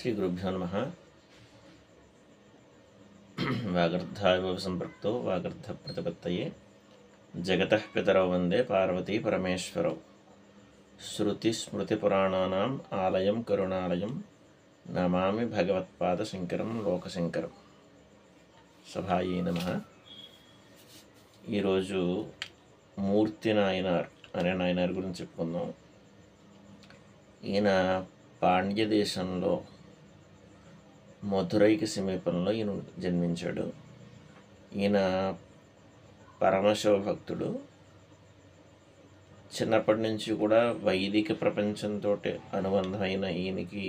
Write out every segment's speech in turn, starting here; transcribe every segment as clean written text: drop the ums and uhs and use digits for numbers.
శ్రీ గురుభ్యో నమః. వాగర్ధావివ సంపృక్తో వాగర్ధ ప్రతిపత్తయే జగతః పితరౌ వందే పార్వతీ పరమేశ్వరౌ. శృతిస్మృతిపురాణానాం ఆలయం కరుణాలయం నమామి భగవత్పాద శంకరం లోకశంకరం. సభాయే నమః. ఈరోజు మూర్తి నాయనార్ అనే నాయనార్ గురించి చెప్పుకుందాం. ఈయన పాండ్య దేశంలో మధురైకి సమీపంలో ఈయన జన్మించాడు. ఈయన పరమశివ భక్తుడు. చిన్నప్పటి నుంచి కూడా వైదిక ప్రపంచంతో అనుబంధమైన ఈయనకి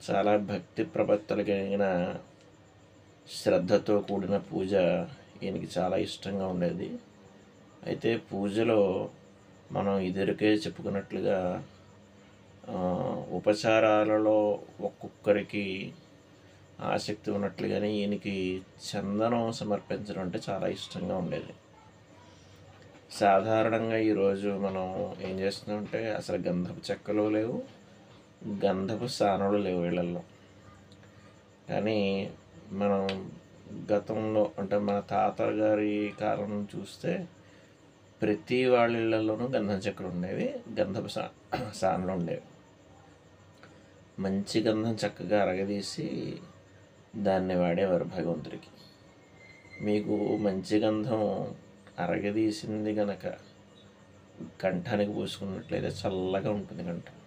చాలా భక్తి ప్రపత్తులు కలిగిన శ్రద్ధతో కూడిన పూజ ఈయనకి చాలా ఇష్టంగా ఉండేది. అయితే పూజలో మనం ఇదివరకే చెప్పుకున్నట్లుగా ఉపచారాలలో ఒక్కొక్కరికి ఆసక్తి ఉన్నట్లుగానే ఈయనకి చందనం సమర్పించడం అంటే చాలా ఇష్టంగా ఉండేది. సాధారణంగా ఈరోజు మనం ఏం చేస్తున్నామంటే అసలు గంధపు చెక్కలు లేవు, గంధపు సానలు లేవు వీళ్ళల్లో. కానీ మనం గతంలో అంటే మన తాతగారి కాలం చూస్తే ప్రతి వాళ్ళ ఇళ్లలోనూ గంధం చెక్కలు ఉండేవి, గంధపు సానలు ఉండేవి. మంచి గంధం చక్కగా అరగదీసి దాన్ని వాడేవారు భగవంతుడికి. మీకు మంచి గంధం అరగదీసింది గనక కంఠానికి పూసుకున్నట్లయితే చల్లగా ఉంటుంది కంఠం.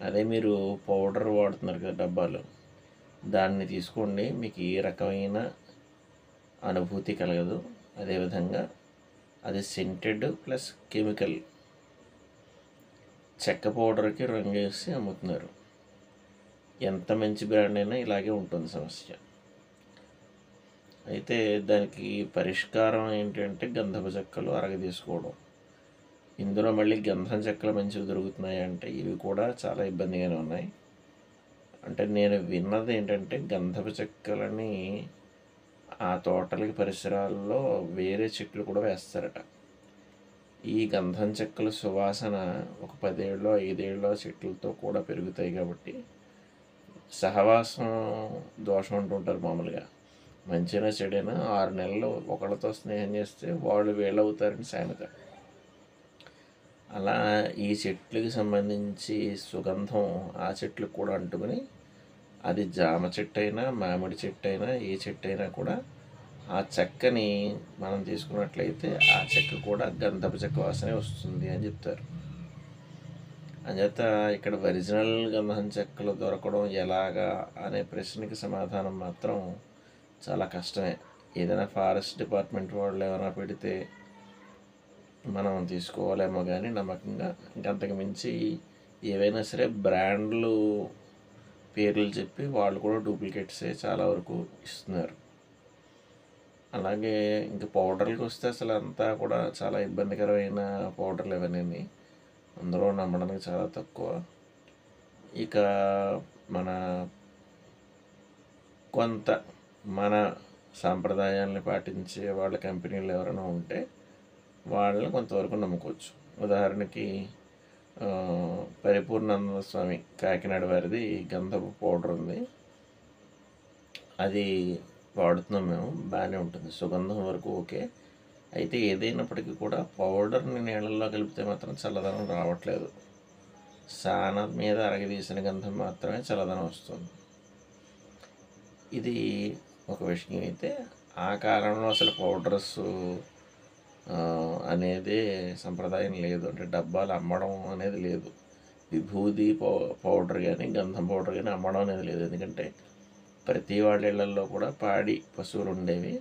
అదే మీరు పౌడర్ వాడుతున్నారు కదా డబ్బాలు, దాన్ని తీసుకోండి, మీకు ఏ రకమైన అనుభూతి కలగదు. అదేవిధంగా అది సెంటెడ్ ప్లస్ కెమికల్. చెక్క పౌడర్కి రంగు వేసి అమ్ముతున్నారు. ఎంత మంచి బ్రాండ్ అయినా ఇలాగే ఉంటుంది సమస్య. అయితే దానికి పరిష్కారం ఏంటంటే గంధపు చెక్కలు అరగదీసుకోవడం. ఇందులో మళ్ళీ గంధం చెక్కలు మంచివి దొరుకుతున్నాయి అంటే ఇవి కూడా చాలా ఇబ్బందిగానే ఉన్నాయి. అంటే నేను విన్నది ఏంటంటే గంధపు చెక్కలని ఆ తోటలకి పరిసరాల్లో వేరే చెట్లు కూడా వేస్తారట. ఈ గంధం చెక్కల సువాసన ఒక 10 ఏళ్ళు 5 ఏళ్ళ చెట్లతో కూడా పెరుగుతాయి కాబట్టి సహవాసం దోషం అంటుంటారు మామూలుగా. మంచిగా చెడైనా 6 నెలలు ఒకళ్ళతో స్నేహం చేస్తే వాళ్ళు వీళ్ళవుతారని సామెత. అలా ఈ చెట్లకి సంబంధించి సుగంధం ఆ చెట్లకు కూడా అంటుకుని అది జామ చెట్టు అయినా మామిడి చెట్టు అయినా ఏ చెట్టు అయినా కూడా ఆ చెక్కని మనం తీసుకున్నట్లయితే ఆ చెక్క కూడా గంధపు చెక్క వాసనే వస్తుంది అని చెప్తారు. అంచేత ఇక్కడ ఒరిజినల్ గంధం చెక్కలు దొరకడం ఎలాగా అనే ప్రశ్నకి సమాధానం మాత్రం చాలా కష్టమే. ఏదైనా ఫారెస్ట్ డిపార్ట్మెంట్ వాళ్ళు ఏమైనా పెడితే మనం తీసుకోవాలేమో కానీ నమ్మకంగా. ఇంకంతకు మించి ఏవైనా సరే బ్రాండ్లు పేర్లు చెప్పి వాళ్ళు కూడా డూప్లికేట్సే చాలా వరకు ఇస్తున్నారు. అలాగే ఇంక పౌడర్లకు వస్తే అసలు అంతా కూడా చాలా ఇబ్బందికరమైన పౌడర్లు ఇవన్నీ. అందులో నమ్మడానికి చాలా తక్కువ. ఇక మన సాంప్రదాయాల్ని పాటించే వాళ్ళ కంపెనీలు ఎవరైనా ఉంటే వాళ్ళని కొంతవరకు నమ్ముకోవచ్చు. ఉదాహరణకి పరిపూర్ణానంద స్వామి కాకినాడ వారిది గంధపు పౌడర్ ఉంది. అది వాడుతున్నాం మేము, బాగానే ఉంటుంది. సుగంధం వరకు ఓకే. అయితే ఏదైనప్పటికీ కూడా పౌడర్ని నీళ్ళల్లో కలిపితే మాత్రం చల్లదనం రావట్లేదు. సాన మీద అరగదీసిన గంధం మాత్రమే చల్లదనం వస్తుంది. ఇది ఒక విషయం. అయితే ఆ కాలంలో అసలు పౌడర్స్ అనేది సంప్రదాయం లేదు. అంటే డబ్బాలు అమ్మడం అనేది లేదు. విభూది పౌడర్ కానీ గంధం పౌడర్ కానీ అమ్మడం అనేది లేదు. ఎందుకంటే ప్రతి వాళ్ళ ఇళ్లలో కూడా పాడి పశువులు ఉండేవి.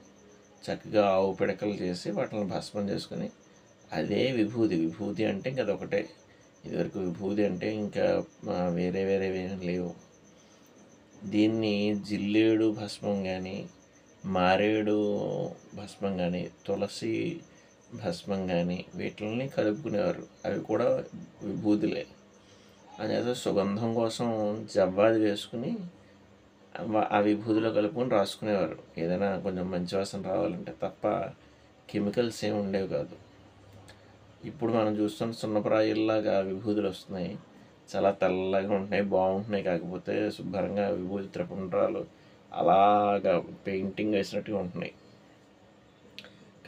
చక్కగా ఆవు పిడకలు చేసి వాటిని భస్మం చేసుకుని అదే విభూతి అంటే ఇంకా అదొకటే. ఇదివరకు విభూతి అంటే ఇంకా వేరేవి లేవు. దీన్ని జిల్లేడు భస్మం కానీ, మారేడు భస్మం కానీ, తులసి భస్మం కానీ వీటిని కలుపుకునేవారు. అవి కూడా విభూతులే. అనేది సుగంధం కోసం జవ్వాది వేసుకుని ఆ విభూతిలో కలుపుకొని రాసుకునేవారు ఏదైనా కొంచెం మంచి వాసన రావాలంటే. తప్ప కెమికల్స్ ఏమి ఉండేవి కాదు. ఇప్పుడు మనం చూస్తున్న సున్నప్రాయుల్లాగా విభూతులు వస్తున్నాయి. చాలా తెల్లగా ఉంటున్నాయి, బాగుంటున్నాయి. కాకపోతే శుభ్రంగా విభూతి త్రిపుండ్రాలు అలాగా పెయింటింగ్ వేసినట్టుగా ఉంటున్నాయి.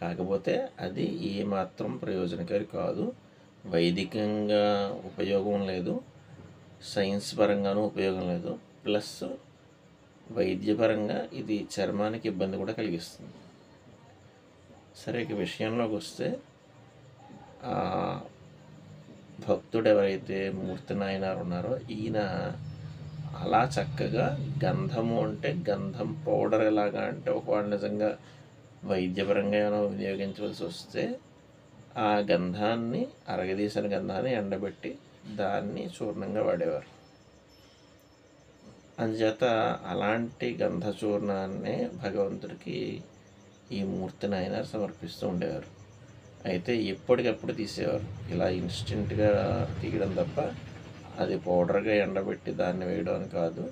కాకపోతే అది ఏమాత్రం ప్రయోజనకారి కాదు. వైదికంగా ఉపయోగం లేదు, సైన్స్ పరంగానూ ఉపయోగం లేదు, ప్లస్ వైద్యపరంగా ఇది చర్మానికి ఇబ్బంది కూడా కలిగిస్తుంది. సరే, ఇక విషయంలోకి వస్తే భక్తుడు ఎవరైతే మూర్తి నాయనారు ఉన్నారో ఈయన అలా చక్కగా గంధము అంటే గంధం పౌడర్ ఎలాగా అంటే ఒకవేళ నిజంగా వైద్యపరంగా ఏమైనా వినియోగించవలసి వస్తే ఆ గంధాన్ని, అరగదీసిన గంధాన్ని ఎండబెట్టి దాన్ని చూర్ణంగా వాడేవారు. అందుచేత అలాంటి గంధ చూర్ణాన్నే భగవంతుడికి ఈ మూర్తి నాయనారు సమర్పిస్తూ ఉండేవారు. అయితే ఎప్పటికప్పుడు తీసేవారు, ఇలా ఇన్స్టెంట్గా తీయడం తప్ప అది పౌడర్గా ఎండబెట్టి దాన్ని వేయడం అని కాదు.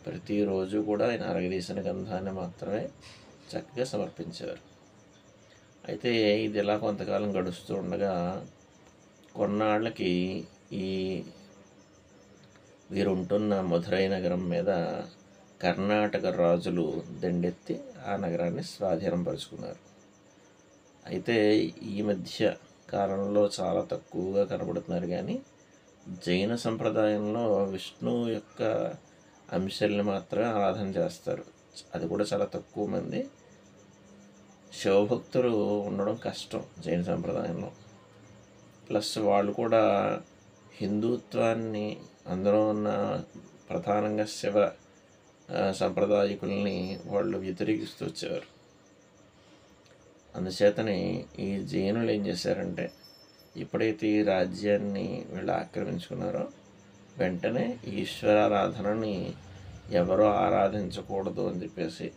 ప్రతిరోజు కూడా ఆయన అరగదీసిన గంధాన్ని మాత్రమే చక్కగా సమర్పించేవారు. అయితే ఇది ఇలా కొంతకాలం గడుస్తూ ఉండగా కొన్నాళ్ళకి ఈ వీరుంటున్న మధురై నగరం మీద కర్ణాటక రాజులు దండెత్తి ఆ నగరాన్ని స్వాధీనపరుచుకున్నారు. అయితే ఈ మధ్య కాలంలో చాలా తక్కువగా కనబడుతున్నారు, కానీ జైన సంప్రదాయంలో విష్ణువు యొక్క అంశాలను మాత్రమే ఆరాధన చేస్తారు. అది కూడా చాలా తక్కువ మంది. శివభక్తులు ఉండడం కష్టం జైన సంప్రదాయంలో. ప్లస్ వాళ్ళు కూడా హిందుత్వాన్ని, అందులో ఉన్న ప్రధానంగా శివ సంప్రదాయకుల్ని వాళ్ళు వ్యతిరేకిస్తూ వచ్చేవారు. అందుచేతనే ఈ జైనులు ఏం చేశారంటే, ఎప్పుడైతే ఈ రాజ్యాన్ని వీళ్ళు ఆక్రమించుకున్నారో వెంటనే ఈశ్వరారాధనని ఎవరో ఆరాధించకూడదు అని చెప్పేసి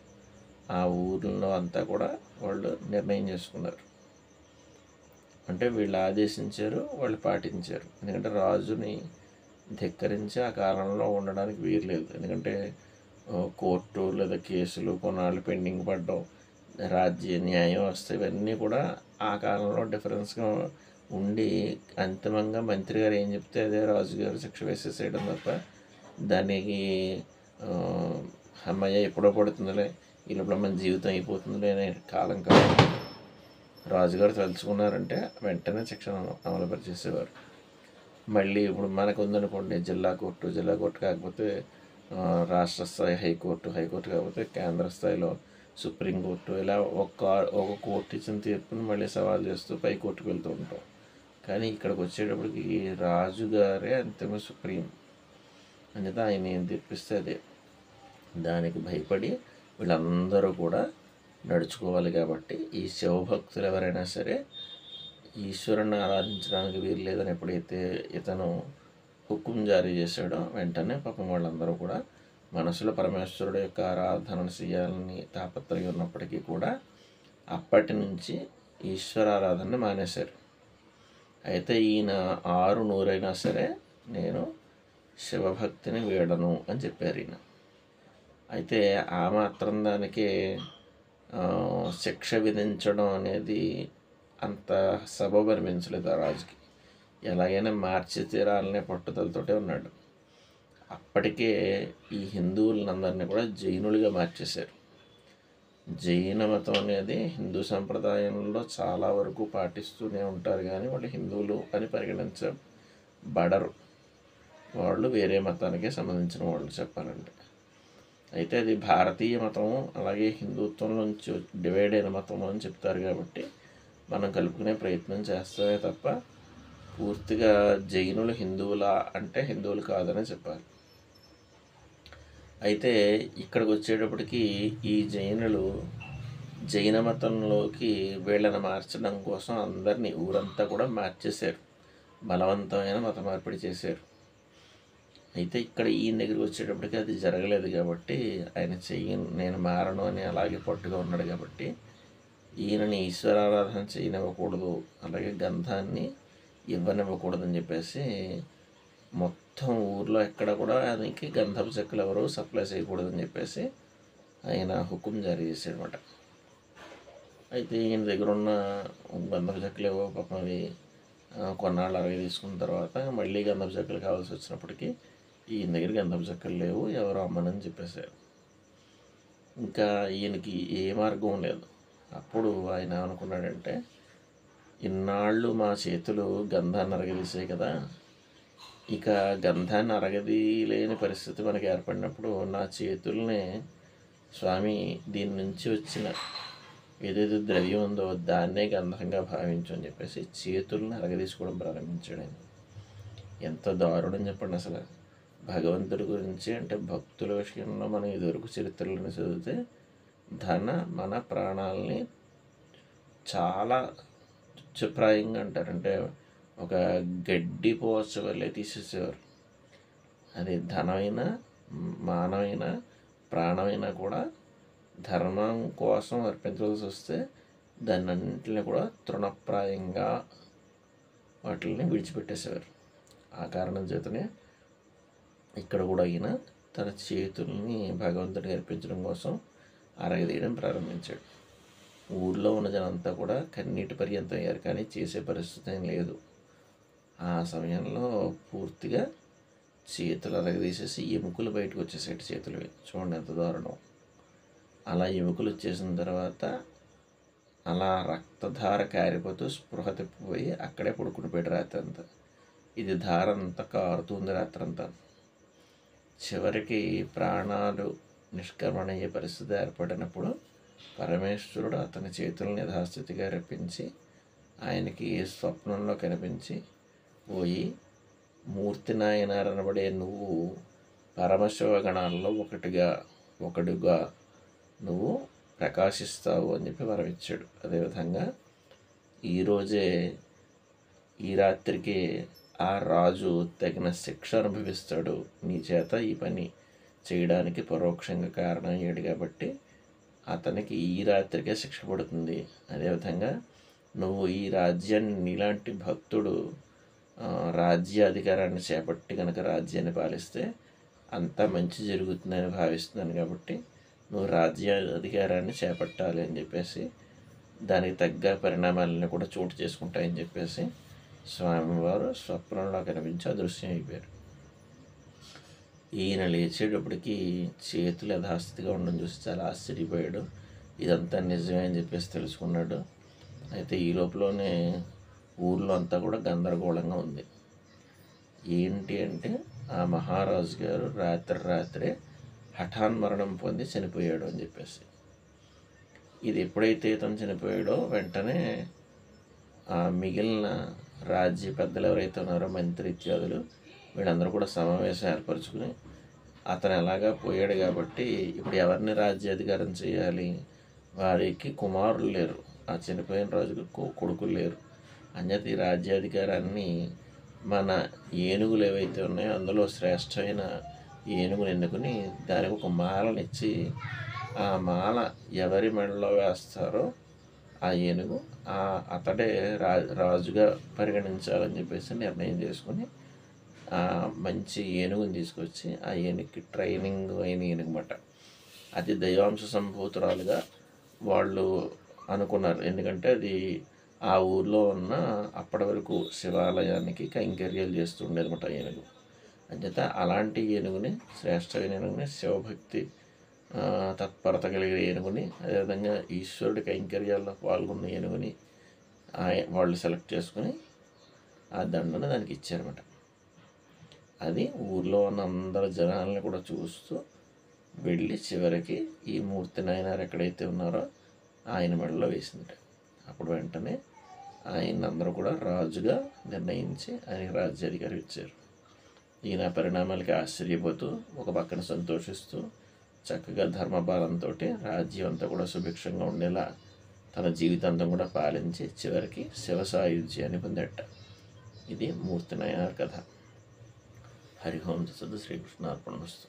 ఆ ఊర్లో అంతా కూడా వాళ్ళు నిర్ణయం చేసుకున్నారు. అంటే వీళ్ళు ఆదేశించారు, వాళ్ళు పాటించారు. ఎందుకంటే రాజుని ధిక్కరించి ఆ కాలంలో ఉండడానికి వీలు లేదు. ఎందుకంటే కోర్టు లేదా కేసులు కొన్నాళ్ళు పెండింగ్ పడడం, రాజ్య న్యాయ వ్యవస్థ ఇవన్నీ కూడా ఆ కాలంలో డిఫరెన్స్గా ఉండి అంతిమంగా మంత్రి గారు ఏం చెప్తే అదే రాజుగారు శిక్ష వేసేసేయడం తప్ప దానికి అమ్మయ్య ఎప్పుడో పడుతుందిలే, వీళ్ళప్పుడు మన జీవితం అయిపోతుందిలే అనే కాలం కాదు. రాజుగారు తలుచుకున్నారంటే వెంటనే శిక్షను అమలుపరిచేసేవారు. మళ్ళీ ఇప్పుడు మనకు ఉందనుకోండి జిల్లా కోర్టు కాకపోతే రాష్ట్ర స్థాయి హైకోర్టు కాకపోతే కేంద్ర స్థాయిలో సుప్రీంకోర్టు, ఇలా ఒక కోర్టు ఇచ్చిన తీర్పుని మళ్ళీ సవాల్ చేస్తూ పై కోర్టుకు వెళ్తూ ఉంటాం. కానీ ఇక్కడికి వచ్చేటప్పటికి రాజుగారే అంతిమ సుప్రీం. అంచేత ఆయన ఏం తీర్పిస్తే అదే. దానికి భయపడి వీళ్ళందరూ కూడా నడుచుకోవాలి. కాబట్టి ఈ శివభక్తులు ఎవరైనా సరే ఈశ్వరుని ఆరాధించడానికి వీలు లేదని ఎప్పుడైతే ఇతను హుకుం జారీ చేశాడో వెంటనే పాపం వాళ్ళందరూ కూడా మనసులో పరమేశ్వరుడు యొక్క ఆరాధన చేయాలని తాపత్రయం ఉన్నప్పటికీ కూడా అప్పటి నుంచి ఈశ్వరారాధనని మానేశారు. అయితే ఈయన 6 నూరైనా సరే నేను శివభక్తిని వీడను అని చెప్పారు ఈయన. అయితే ఆ మాత్రం దానికి శిక్ష విధించడం అనేది అంత సబబు అనిపించలేదు ఆ రాజుకి. ఎలాగైనా మార్చి తీరాలనే పట్టుదలతోటే ఉన్నాడు. అప్పటికే ఈ హిందువులందరినీ కూడా జైనులుగా మార్చేశారు. జైన మతం అనేది హిందూ సంప్రదాయంలో చాలా వరకు పాటిస్తూనే ఉంటారు, కానీ వాళ్ళు హిందువులు అని పరిగణించబడరు. వాళ్ళు వేరే మతానికే సంబంధించిన వాళ్ళు చెప్పాలంటే. అయితే అది భారతీయ మతం, అలాగే హిందుత్వం నుంచి డివైడ్ అయిన మతం అని చెప్తారు. కాబట్టి మనం కలుపుకునే ప్రయత్నం చేస్తామే తప్ప పూర్తిగా జైనులు హిందువులా అంటే హిందువులు కాదని చెప్పాలి. అయితే ఇక్కడికి వచ్చేటప్పటికి ఈ జైనులు జైన మతంలోకి వీళ్ళని మార్చడం కోసం అందరినీ ఊరంతా కూడా మార్చేశారు, బలవంతమైన మత మార్పిడి చేశారు. అయితే ఇక్కడ ఈయన దగ్గరికి వచ్చేటప్పటికి అది జరగలేదు. కాబట్టి ఆయన నేను మారను అని అలాగే పట్టుగా ఉన్నాడు. కాబట్టి ఈయనని ఈశ్వరారాధన చేయనివ్వకూడదు, అలాగే గంధాన్ని ఇవ్వనివ్వకూడదని చెప్పేసి మొత్తం ఊర్లో ఎక్కడ కూడా ఆయనకి గంధపు చెక్కలు ఎవరు సప్లై చేయకూడదని చెప్పేసి ఆయన హుకుం జారీ చేశాడనమాట. అయితే ఈయన దగ్గర ఉన్న గంధపు చెక్కలు ఏవో పాపం అవి కొన్నాళ్ళు అరగ తీసుకున్న తర్వాత మళ్ళీ గంధపు చెక్కలు కావాల్సి వచ్చినప్పటికీ ఈయన దగ్గర గంధపు చెక్కలు లేవు, ఎవరు అమ్మనని చెప్పేశారు. ఇంకా ఈయనకి ఏ మార్గం లేదు. అప్పుడు ఆయన ఏమనుకున్నాడంటే, ఇన్నాళ్ళు మా చేతులు గంధాన్ని అరగదీసాయి కదా, ఇక గంధాన్ని అరగదీయలేని పరిస్థితి మనకి ఏర్పడినప్పుడు నా చేతుల్ని స్వామి దీని నుంచి వచ్చిన ఏదైతే ద్రవ్యం ఉందో దాన్నే గంధంగా భావించు అని చెప్పేసి చేతుల్ని అరగదీసుకోవడం ప్రారంభించాడు ఆయన. ఎంత దారుణం చెప్పండి అసలు. భగవంతుడి గురించి అంటే భక్తుల విషయంలో మనం ఇదివరకు చరిత్రలను చదివితే మన ప్రాణాలని చాలా తుచ్చప్రాయంగా అంటారంటే ఒక గడ్డి పోచ వల్లే తీసేసేవారు. అది ధనమైనా మానమైనా ప్రాణమైనా కూడా ధర్మం కోసం అర్పించవలసి వస్తే దాన్నింటిని కూడా తృణప్రాయంగా వాటిని విడిచిపెట్టేసేవారు. ఆ కారణం చేతనే ఇక్కడ కూడా ఈయన తన చేతుల్ని భగవంతుడికి అర్పించడం కోసం అరగదీయడం ప్రారంభించాడు. ఊళ్ళో ఉన్న జనంతా కూడా కన్నీటి పర్యంతం అయ్యారు, కానీ చేసే పరిస్థితి ఏం లేదు. ఆ సమయంలో పూర్తిగా చేతులు అరగదీసేసి ఎముకలు బయటకు వచ్చేసాయి చేతులు. చూడండి ఎంత దారుణం. అలా ఎముకలు వచ్చేసిన తర్వాత అలా రక్తధార కారిపోతూ స్పృహ తిప్పిపోయి అక్కడే పడుకునిపోయాడు రాత్రి అంతా. ఇది ధార అంతా కారుతుంది రాత్రి అంతా. చివరికి ప్రాణాలు నిష్క్రమణ అయ్యే పరిస్థితి ఏర్పడినప్పుడు పరమేశ్వరుడు అతని చేతులను యథాస్థితిగా రప్పించి ఆయనకి స్వప్నంలో కనిపించి, పోయి మూర్తి నాయనార్ అనబడే నువ్వు పరమశివగణాల్లో ఒకడుగా నువ్వు ప్రకాశిస్తావు అని చెప్పి వరం ఇచ్చాడు. అదేవిధంగా ఈరోజే ఈ రాత్రికి ఆ రాజు తగిన శిక్ష అనుభవిస్తాడు, నీ చేత ఈ పని చేయడానికి పరోక్షంగా కారణం అయ్యాడు కాబట్టి అతనికి ఈ రాత్రికే శిక్ష పడుతుంది. అదేవిధంగా నువ్వు ఈ రాజ్యాన్ని నీలాంటి భక్తుడు రాజ్యాధికారాన్ని చేపట్టి కనుక రాజ్యాన్ని పాలిస్తే అంతా మంచి జరుగుతుందని భావిస్తున్నాను కాబట్టి నువ్వు రాజ్యాధికారాన్ని చేపట్టాలి అని చెప్పేసి దానికి తగ్గ పరిణామాలను కూడా చోటు చేసుకుంటాయని చెప్పేసి స్వామివారు స్వప్నంలో కనిపించి అదృశ్యం అయిపోయారు. ఈయన లేచేటప్పటికి చేతులు యథాస్థితిగా ఉండడం చూసి చాలా ఆశ్చర్యపోయాడు. ఇదంతా నిజమే అని చెప్పేసి తెలుసుకున్నాడు. అయితే ఈ లోపలనే ఊర్లో అంతా కూడా గందరగోళంగా ఉంది. ఏంటి అంటే ఆ మహారాజు గారు రాత్రే హఠాన్మరణం పొంది చనిపోయాడు అని చెప్పేసి. ఇది ఎప్పుడైతే ఇతను చనిపోయాడో వెంటనే ఆ మిగిలిన రాజ్య పెద్దలు ఎవరైతే ఉన్నారో మంత్రి ఇత్యాదులు వీళ్ళందరూ కూడా సమావేశం ఏర్పరచుకుని అతను ఎలాగా పోయాడు కాబట్టి ఇప్పుడు ఎవరిని రాజ్యాధికారం చేయాలి, వారికి కుమారులు లేరు, ఆ చనిపోయిన రాజుకు కొడుకులు లేరు, అన్యత ఈ రాజ్యాధికారాన్ని మన ఏనుగులు ఏవైతే ఉన్నాయో అందులో శ్రేష్టమైన ఏనుగుని ఎన్నుకుని దానికి ఒక మాలనిచ్చి ఆ మాల ఎవరి మెడలో వేస్తారో ఆ ఏనుగు అతడే రాజుగా పరిగణించాలని చెప్పేసి నిర్ణయం చేసుకుని మంచి ఏనుగుని తీసుకొచ్చి ఆ ఏనుగుకి ట్రైనింగ్ అయిన ఏనుగుమాట అది దైవాంశ సంభూతురాలుగా వాళ్ళు అనుకున్నారు. ఎందుకంటే అది ఆ ఊర్లో ఉన్న అప్పటి వరకు శివాలయానికి కైంకర్యాలు చేస్తూ ఉండేదన్నమాట ఏనుగు. అంచేత అలాంటి ఏనుగుని, శ్రేష్టమైన ఏనుగుని, శివభక్తి తత్పరత కలిగిన ఏనుగుని, అదేవిధంగా ఈశ్వరుడి కైంకర్యాల్లో పాల్గొన్న ఏనుగుని వాళ్ళు సెలెక్ట్ చేసుకుని ఆ దండను దానికి ఇచ్చారన్నమాట. అది ఊర్లో ఉన్న అందరు జనాలని కూడా చూస్తూ వెళ్ళి చివరికి ఈ మూర్తి నాయనారు ఎక్కడైతే ఉన్నారో ఆయన మెడలో వేసింది. అప్పుడు వెంటనే ఆయన అందరూ కూడా రాజుగా నిర్ణయించి ఆయనకి రాజ్యాధికారి ఇచ్చారు. ఈయన పరిణామాలకి ఆశ్చర్యపోతూ ఒక పక్కన సంతోషిస్తూ చక్కగా ధర్మపాలంతో రాజ్యం అంతా కూడా సుభిక్షంగా ఉండేలా తన జీవితాంతం కూడా పాలించి చివరికి శివసాయుధ్యాన్ని పొందట. ఇది మూర్తి నాయనార్ కథ. హరి ఓం తత్సత్. శ్రీకృష్ణార్పణమస్తు.